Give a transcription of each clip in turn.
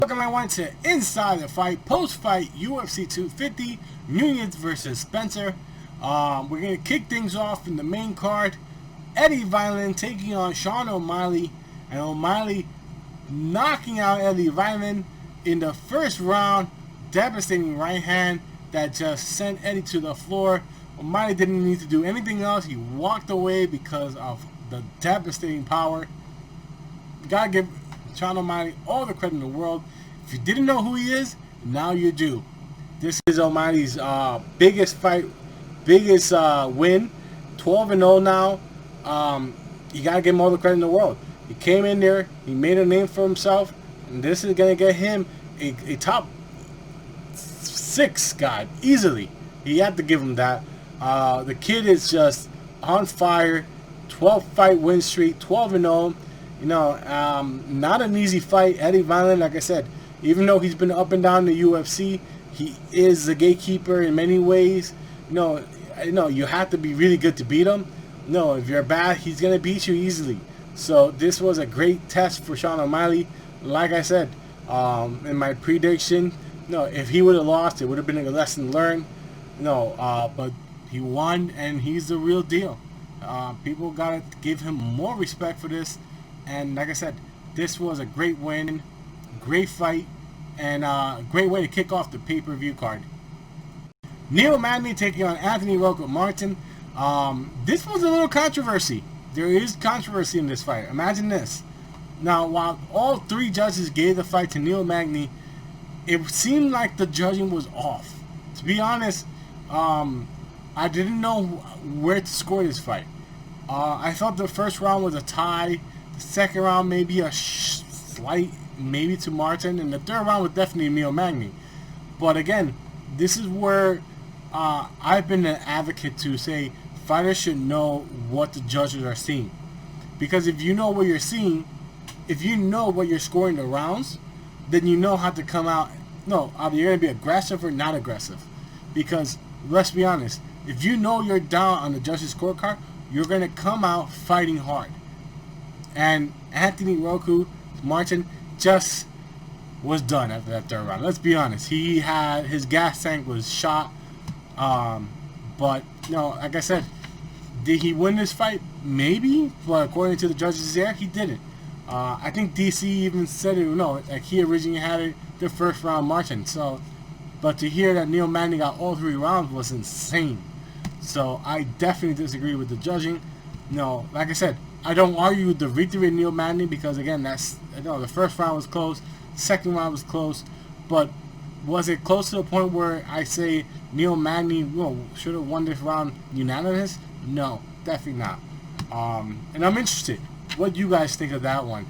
Welcome everyone to Inside the Fight, post-fight UFC 250, Nunes versus Spencer. We're going to kick things off in the main card. Eddy Wineland taking on Sean O'Malley, and O'Malley knocking out Eddy Wineland in the first round. Devastating right hand that just sent Eddy to the floor. O'Malley didn't need to do anything else. He walked away because of the devastating power. You gotta give Sean O'Malley all the credit in the world. If you didn't know who he is, now you do. This is O'Malley's biggest fight, biggest win. 12-0 now. You gotta give him all the credit in the world. He came in there, he made a name for himself, and this is gonna get him a top 6 guy easily. You have to give him that. The kid is just on fire. 12-fight win streak, 12-0. You know, not an easy fight. Eddy Wineland, like I said, even though he's been up and down in the UFC, he is the gatekeeper in many ways. You know, you have to be really good to beat him. No, if you're bad, he's gonna beat you easily. So this was a great test for Sean O'Malley. Like I said, in my prediction, if he would have lost, it would have been a lesson learned. But he won, and he's the real deal. People gotta give him more respect for this. And like I said, this was a great win, great fight, and a great way to kick off the pay-per-view card. Magny taking on Rocco Martin. This was a little controversy. There is controversy in this fight. Imagine this. Now, while all 3 judges gave the fight to Magny, it seemed like the judging was off. To be honest, I didn't know where to score this fight. I thought the first round was a tie. The second round maybe a slight maybe to Martin, and the third round was definitely Magny. But again, this is where I've been an advocate to say fighters should know what the judges are seeing, because if you know what you're seeing, if you know what you're scoring the rounds, then you know how to come out. Either you're going to be aggressive or not aggressive. Because let's be honest, if you know you're down on the judges' scorecard, you're going to come out fighting hard. And Rocco Martin just was done after that third round. Let's be honest. His gas tank was shot. But like I said, did he win this fight? Maybe, but according to the judges there, he didn't. I think DC even said it. Like he originally had it the first round marching. So, but to hear that Magny got all 3 rounds was insane. So I definitely disagree with the judging. Like I said, I don't argue with the victory of Magny, because again, the first round was close, second round was close, but was it close to the point where I say Magny should have won this round unanimous? No, definitely not. And I'm interested. What do you guys think of that one?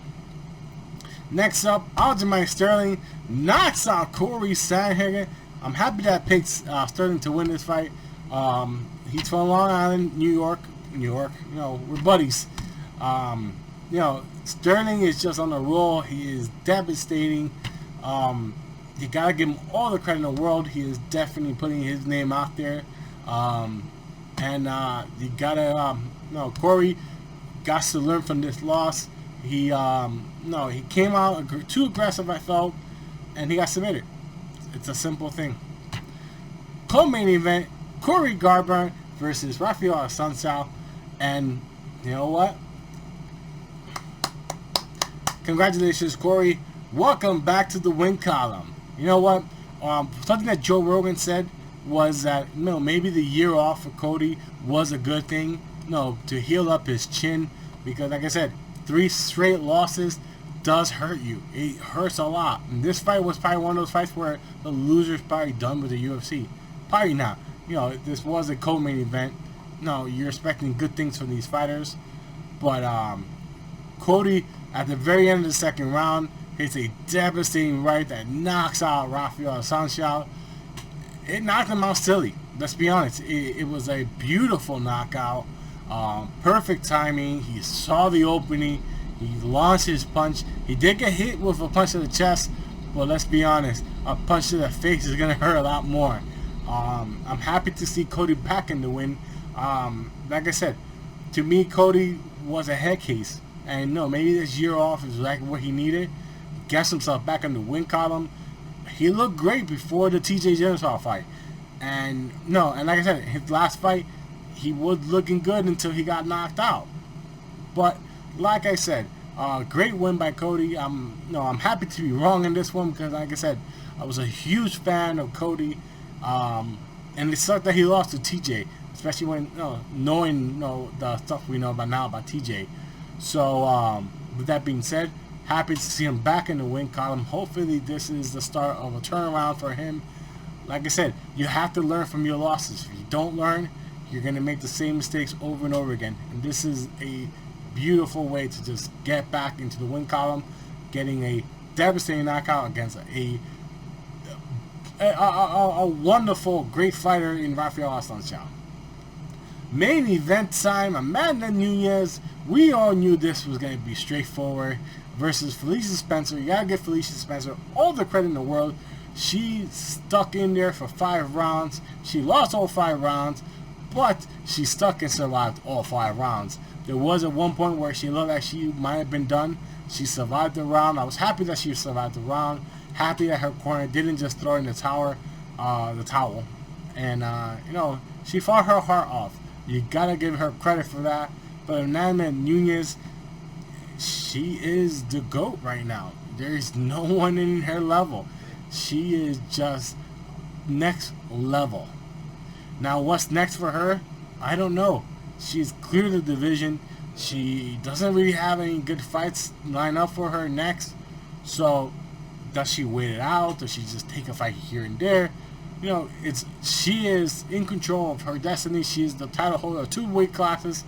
Next up, Aljamain Sterling knocks out Cory Sandhagen. I'm happy that I picked Sterling to win this fight. He's from Long Island, New York. We're buddies. Sterling is just on a roll. He is devastating. You gotta give him all the credit in the world. He is definitely putting his name out there. You gotta, Cory got to learn from this loss. He came out too aggressive, I felt, and he got submitted. It's a simple thing. Co-main event, Cody Garbrandt versus Raphael Assuncao. And you know what? Congratulations, Cory. Welcome back to the win column. You know what? Something that Joe Rogan said was that maybe the year off for Cody was a good thing. To heal up his chin, because like I said, 3 straight losses does hurt you. It hurts a lot. And this fight was probably one of those fights where the loser's probably done with the UFC. Probably not. This was a co-main event. You're expecting good things from these fighters, but Cody at the very end of the second round hits a devastating right that knocks out Raphael Assuncao. It knocked him out silly. Let's be honest. It was a beautiful knockout. Perfect timing. He saw the opening. He launched his punch. He did get hit with a punch to the chest, but let's be honest, a punch to the face is going to hurt a lot more. I'm happy to see Cody back in the win. Like I said, to me, Cody was a head case. And maybe this year off is like what he needed. gets himself back in the win column. He looked great before the TJ Dillashaw fight. And like I said, his last fight, he was looking good until he got knocked out. But like I said, great win by Cody. I'm happy to be wrong in this one because, like I said, I was a huge fan of Cody. And it sucked that he lost to TJ, especially when knowing the stuff we know about now about TJ. So with that being said, happy to see him back in the win column. Hopefully this is the start of a turnaround for him. Like I said, you have to learn from your losses. If you don't learn, you're going to make the same mistakes over and over again. And this is a beautiful way to just get back into the win column, getting a devastating knockout against a wonderful, great fighter in Raphael Assuncao. Main event time, Amanda Nunes. We all knew this was going to be straightforward versus Felicia Spencer. You got to give Felicia Spencer all the credit in the world. She stuck in there for 5 rounds. She lost all 5 rounds, but she stuck and survived all 5 rounds. There was at one point where she looked like she might have been done. She survived the round. I was happy that she survived the round. Happy that her corner didn't just throw in the towel. And, she fought her heart off. You got to give her credit for that. But Amanda Nunes, she is the GOAT right now. There's no one in her level. She is just next level. Now, what's next for her? I don't know. She's cleared the division. She doesn't really have any good fights lined up for her next. So, does she wait it out? Does she just take a fight here and there? She is in control of her destiny. She is the title holder of 2 weight classes.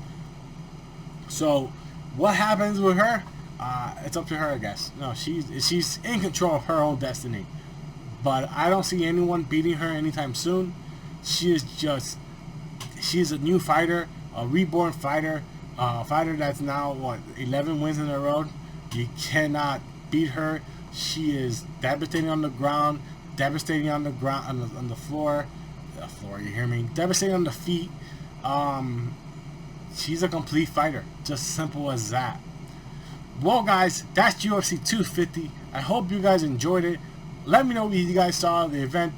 So, what happens with her? It's up to her, I guess. She's in control of her own destiny. But I don't see anyone beating her anytime soon. She's a new fighter, a reborn fighter, a fighter that's now, 11 wins in a row. You cannot beat her. She is devastating on the ground, devastating on the ground, on the floor. The floor, you hear me? Devastating on the feet. She's a complete fighter. Just simple as that. Well, guys, that's UFC 250. I hope you guys enjoyed it. Let me know what you guys saw of the event.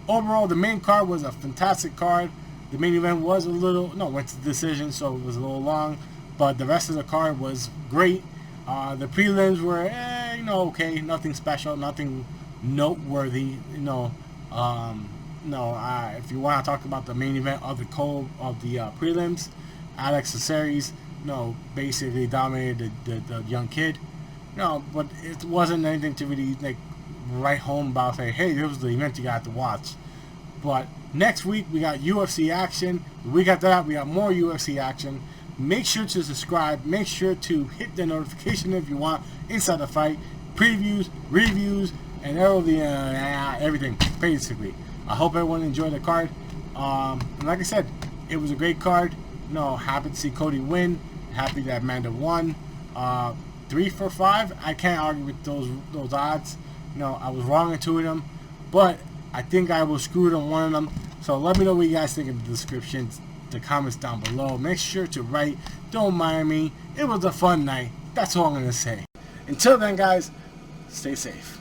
Overall, the main card was a fantastic card. The main event was went to decision, so it was a little long. But the rest of the card was great. The prelims were, okay. Nothing special, nothing noteworthy. If you want to talk about the main event of the prelims, Caceres, basically dominated the young kid. But it wasn't anything to really write home about. Say, hey, this was the event you got to watch. But next week we got UFC action. The week after that we got more UFC action. Make sure to subscribe. Make sure to hit the notification if you want Inside the Fight, previews, reviews, and everything basically. I hope everyone enjoyed the card. And like I said, it was a great card. Happy to see Cody win. Happy that Amanda won. 3 for 5. I can't argue with those odds. I was wrong in 2 of them, but I think I was screwed on 1 of them. So let me know what you guys think in the descriptions, the comments down below. Make sure to write. Don't mind me. It was a fun night. That's all I'm going to say. Until then, guys, stay safe.